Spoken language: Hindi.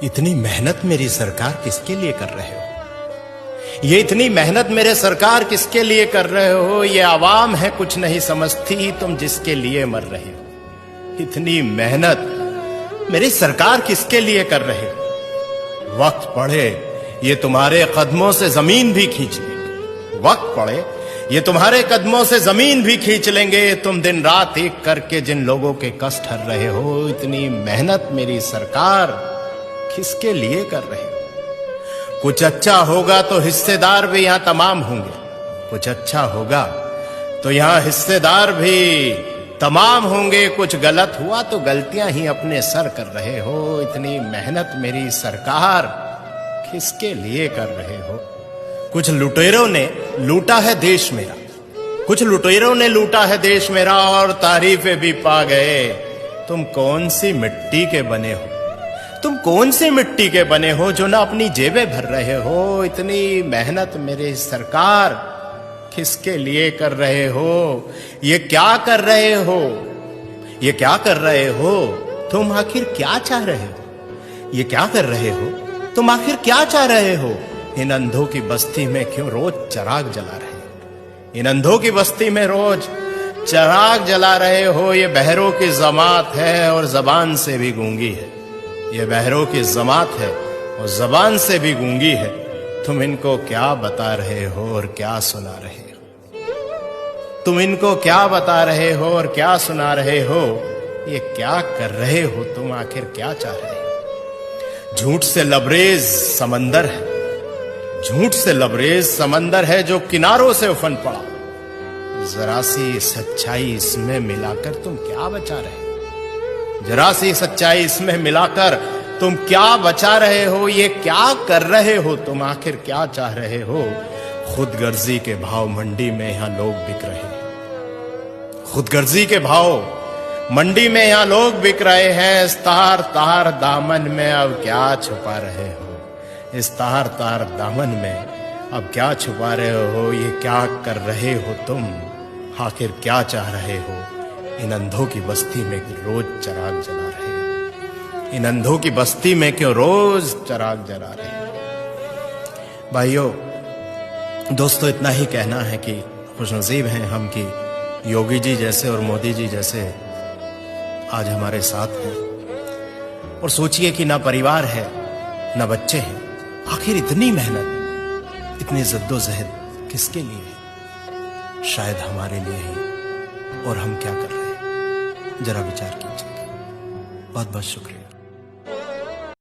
इतनी मेहनत मेरी सरकार किसके लिए कर रहे हो? ये इतनी मेहनत मेरे सरकार किसके लिए कर रहे हो? ये आवाम है कुछ नहीं समझती, तुम जिसके लिए मर रहे हो। इतनी मेहनत मेरी सरकार किसके लिए कर रहे हो? वक्त पड़े ये तुम्हारे कदमों से जमीन भी खींच लेंगे। वक्त पड़े ये तुम्हारे कदमों से जमीन भी खींच लेंगे। तुम दिन रात एक करके जिन लोगों के कष्ट हर रहे हो, इतनी मेहनत मेरी सरकार किसके लिए कर रहे हो? कुछ अच्छा होगा तो हिस्सेदार भी यहां तमाम होंगे। कुछ अच्छा होगा तो यहां हिस्सेदार भी तमाम होंगे। कुछ गलत हुआ तो गलतियां ही अपने सर कर रहे हो। इतनी मेहनत मेरी सरकार किसके लिए कर रहे हो? कुछ लुटेरों ने लूटा है देश मेरा, कुछ लुटेरों ने लूटा है देश मेरा और तारीफें भी पा गए। तुम कौन सी मिट्टी के बने हो? तुम कौन सी मिट्टी के बने हो जो ना अपनी जेबें भर रहे हो? इतनी मेहनत मेरे सरकार किसके लिए कर रहे हो? ये क्या कर रहे हो? ये क्या कर रहे हो? तुम आखिर क्या चाह रहे हो? ये क्या कर रहे हो? तुम आखिर क्या चाह रहे हो? इन अंधों की बस्ती में क्यों रोज चिराग जला रहे हो? इन अंधों की बस्ती में रोज चिराग जला रहे हो। ये बहरों की जमात है और जबान से भी गूंगी है। ये बहरों की जमात है और जबान से भी गूंगी है। तुम इनको क्या बता रहे हो और क्या सुना रहे हो? तुम इनको क्या बता रहे हो और क्या सुना रहे हो? ये क्या कर रहे हो? तुम आखिर क्या चाह रहे हो? झूठ से लबरेज समंदर है, झूठ से लबरेज समंदर है जो किनारों से उफन पड़ा। जरा सी सच्चाई इसमें मिलाकर तुम क्या बचा रहे हो? जरा सी सच्चाई इसमें मिलाकर तुम क्या बचा रहे हो? ये क्या कर रहे हो? तुम आखिर क्या चाह रहे हो? खुदगर्जी के भाव मंडी में यहां लोग बिक रहे हैं। खुदगर्जी के भाव मंडी में यहां लोग बिक रहे हैं। इस तार तार दामन में अब क्या छुपा रहे हो? इस तार तार दामन में अब क्या छुपा रहे हो? ये क्या कर रहे हो तुम? आखिर क्या चाह रहे हो? इन अंधों की बस्ती में रोज चिराग जला रहे हो। इन अंधों की बस्ती में क्यों रोज चिराग जला रहे हो? भाइयों दोस्तों, इतना ही कहना है कि खुशनसीब हैं हम कि योगी जी जैसे और मोदी जी जैसे आज हमारे साथ हैं। और सोचिए कि ना परिवार है ना बच्चे हैं। आखिर इतनी मेहनत, इतनी जद्दोजहद किसके लिए है? शायद हमारे लिए ही। और हम क्या कर रहे हैं? जरा विचार कीजिए। बहुत बहुत शुक्रिया।